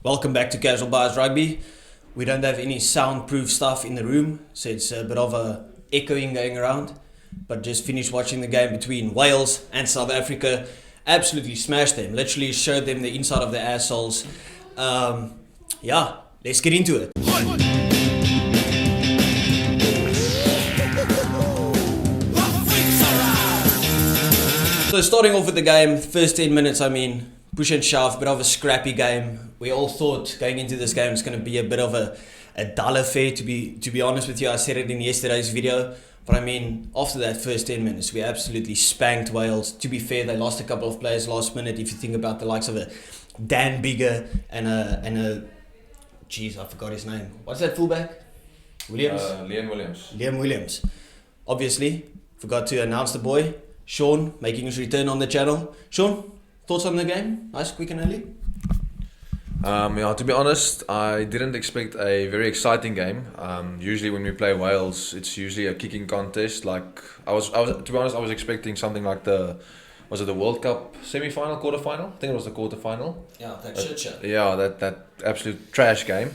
Welcome back to Casual Bars Rugby. We don't have any soundproof stuff in the room, so it's a bit of a echoing going around. But just finished watching the game between Wales and South Africa. Absolutely smashed them. Literally showed them the inside of their assholes. Let's get into it. So starting off with the game, first 10 minutes, push and shove, bit of a scrappy game. We all thought going into this game it's going to be a bit of a dull affair, to be honest with you. I said it in yesterday's video. But after that first 10 minutes, we absolutely spanked Wales. To be fair, they lost a couple of players last minute. If you think about the likes of a Dan Bigger and a I forgot his name. What's that fullback? Williams? Liam Williams. Obviously, forgot to announce the boy, Sean, making his return on the channel. Sean, thoughts on the game? Nice, quick and early. To be honest, I didn't expect a very exciting game. Usually when we play Wales, it's usually a kicking contest. Like I was to be honest, I was expecting something like the World Cup semi-final, quarter-final? I think it was the quarter-final. Yeah, that shit show. Yeah, that absolute trash game.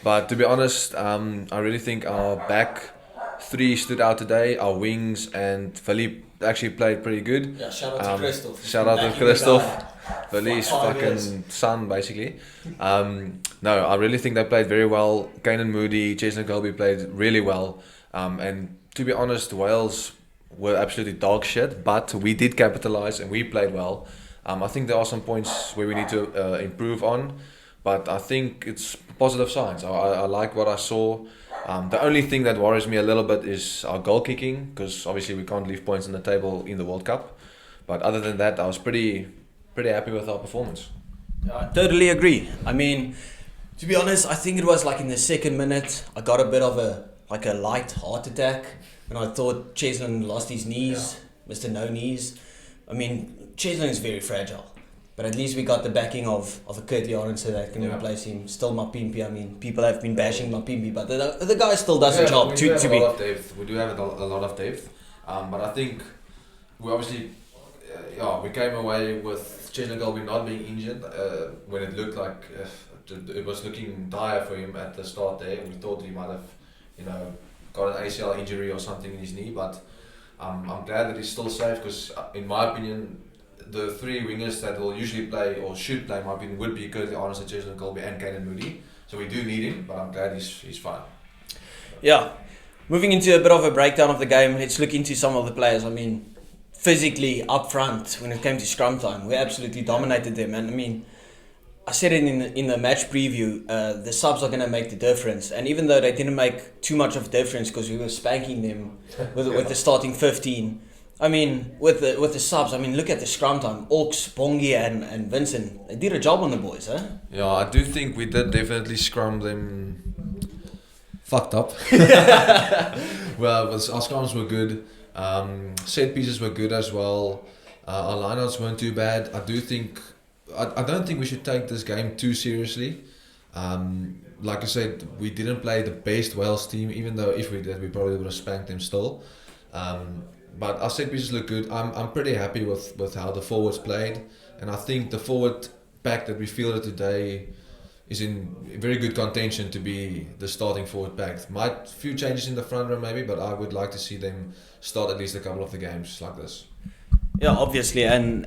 But to be honest, I really think our back three stood out today. Our wings and Philippe actually played pretty good. Yeah, shout out to Christoph. Shout out to Christoph. Philippe's fucking son, basically. No, I really think they played very well. Kane and Moody, Chesney Colby played really well. And to be honest, Wales were absolutely dog shit, but we did capitalise and we played well. I think there are some points where we need to improve on, but I think it's positive signs. I like what I saw. The only thing that worries me a little bit is our goal kicking, because obviously we can't leave points on the table in the World Cup. But other than that, I was pretty happy with our performance. I totally agree. To be honest, I think it was like in the second minute, I got a bit of a light heart attack when I thought Cheslin lost his knees, Mr. No Knees. Cheslin is very fragile, but at least we got the backing of a Kurt Janssen that can replace him. Still Mapimpi. People have been bashing Mapimpi, but the guy still does the job. We do have a lot of depth, but I think we obviously we came away with Chesney Colby not being injured when it looked like it was looking dire for him at the start there. We thought he might have, got an ACL injury or something in his knee, but I'm glad that he's still safe, because in my opinion, the three wingers that will usually play or should play, in my opinion, would be Curtis Arnold, Chesney Colby and Kane and Moody. So we do need him, but I'm glad he's fine. Yeah. Moving into a bit of a breakdown of the game, let's look into some of the players. Physically up front, when it came to scrum time, we absolutely dominated them. And I said it in the match preview, the subs are going to make the difference. And even though they didn't make too much of a difference because we were spanking them with the starting 15, with the subs, look at the scrum time. Orks, Bongi and Vincent, they did a job on the boys, huh? Yeah, I do think we did definitely scrum them fucked up. Well, our scrums were good. Set pieces were good as well. Our lineouts weren't too bad. I don't think we should take this game too seriously. Like I said, we didn't play the best Wales team, even though if we did, we probably would have spanked them still. But our set pieces look good. I'm pretty happy with how the forwards played, and I think the forward pack that we fielded today is in very good contention to be the starting forward pack. Few changes in the front row maybe, but I would like to see them start at least a couple of the games like this. Yeah, obviously, and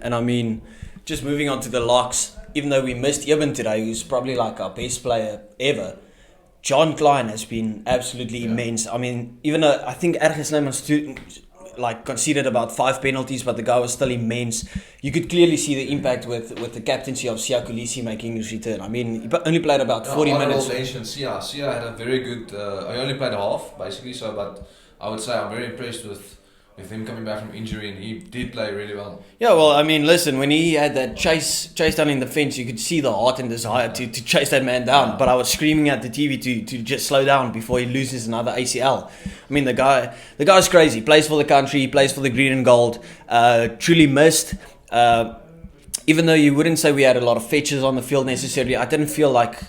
just moving on to the locks, even though we missed Ibn today, who's probably like our best player ever, John Klein has been absolutely immense. Even though I think Ergens conceded about 5 penalties, but the guy was still immense. You could clearly see the impact with the captaincy of Sia Kolisi making his return. He only played about 40 minutes. Sia had a very good. I only played half basically, but I would say I'm very impressed with him coming back from injury, and he did play really well. Yeah, well, listen, when he had that chase down in the fence, you could see the heart and desire to chase that man down. But I was screaming at the TV to just slow down before he loses another ACL. The guy's crazy. He plays for the country. He plays for the green and gold. Truly missed. Even though you wouldn't say we had a lot of fetches on the field necessarily, I didn't feel like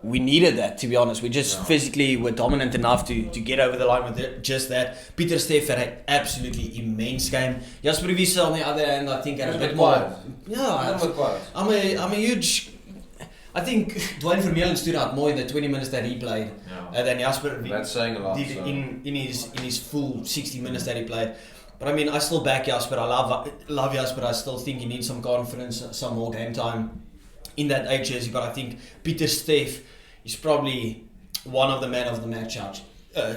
we needed that, to be honest. We just physically were dominant enough to get over the line with it, just that. Pieter Steff had an absolutely immense game. Jasper Wiese, on the other hand, I think had a bit more. Yeah, I'm a huge. I think Dwayne Vermeulen stood out more in the 20 minutes that he played than Jasper That's saying a lot. did So. in his full 60 minutes that he played. But I mean, I still back Jasper. I love Jasper. I still think he needs some confidence, some more game time in that 8 jersey. But I think Peter Steff is probably one of the man of the match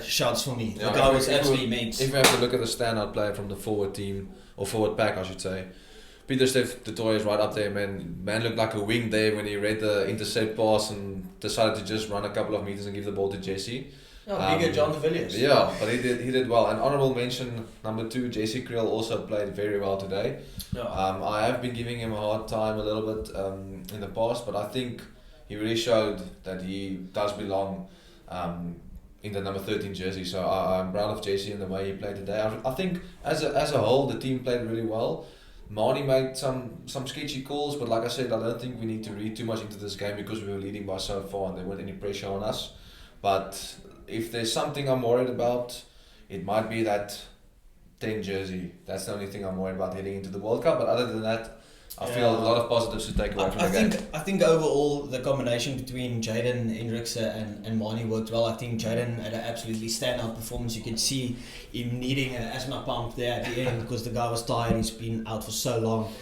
shouts for me. The guy was absolutely immense. If we have to look at the standout player from the forward team, or forward pack I should say, Peter Steff du Toit is right up there, man. Man looked like a wing there when he read the intercept pass and decided to just run a couple of meters and give the ball to Jesse. Bigger John de Villiers. Yeah, but he did well. And honourable mention number 2, Jesse Creel also played very well today. Yeah. I have been giving him a hard time a little bit in the past, but I think he really showed that he does belong in the number 13 jersey. So I'm proud of Jesse and the way he played today. I think as a whole the team played really well. Marnie made some sketchy calls, but like I said, I don't think we need to read too much into this game because we were leading by so far and there weren't any pressure on us. But if there's something I'm worried about, it might be that 10 jersey. That's the only thing I'm worried about heading into the World Cup. But other than that, I feel a lot of positives to take away from the game. I think overall the combination between Jaden Hendrikse and Marnie worked well. I think Jaden had an absolutely standout performance. You can see him needing an asthma pump there at the end because the guy was tired. He's been out for so long.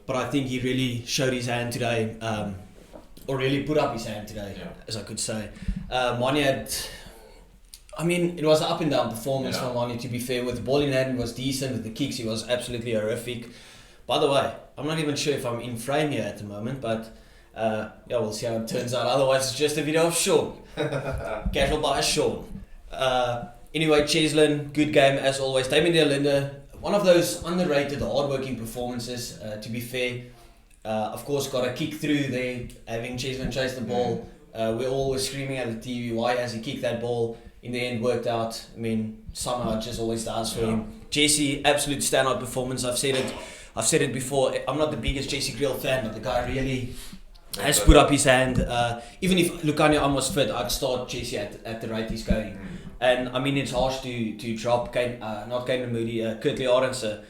But I think he really showed his hand today, or really put up his hand today, as I could say. Marnie had... I mean, it was an up and down performance from Marnie, to be fair. With the ball in hand, he was decent. With the kicks, he was absolutely horrific. By the way, I'm not even sure if I'm in frame here at the moment, but we'll see how it turns out. Otherwise, it's just a video of Sean. Casual by Sean. Anyway, Cheslin, good game as always. Damien de Linde, one of those underrated, hard-working performances, to be fair. Of course, got a kick through there, having Cheslin chase the ball. We're all screaming at the TV, why has he kicked that ball? In the end, worked out. I mean, somehow it just always does for him. Jesse, absolute standout performance. I've said it before. I'm not the biggest Jesse Creel fan, but the guy really has put up his hand. Even if Lukanya almost fit, I'd start Jesse at the rate he's going. And I mean, it's harsh to drop not Kane Moody, Kurtley Arendse,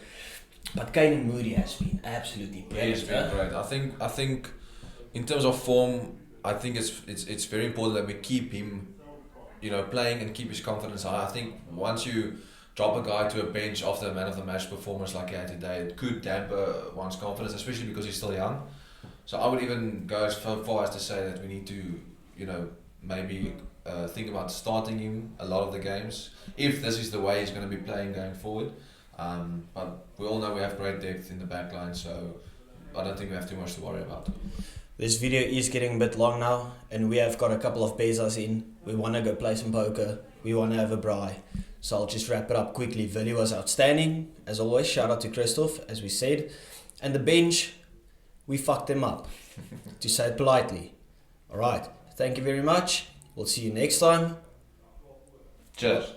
but Kane Moody has been absolutely brilliant. He's been great. I think in terms of form, I think it's very important that we keep him, playing and keep his confidence high. I think once you drop a guy to a bench after a man of the match performance like he had today, it could damper one's confidence, especially because he's still young. So I would even go as far as to say that we need to, maybe think about starting him a lot of the games, if this is the way he's going to be playing going forward. But we all know we have great depth in the back line, so I don't think we have too much to worry about. This video is getting a bit long now, and we have got a couple of bezas in. We want to go play some poker. We want to have a braai. So I'll just wrap it up quickly. Vili was outstanding, as always. Shout out to Christoph, as we said. And the bench, we fucked them up, to say it politely. Alright, thank you very much. We'll see you next time. Cheers.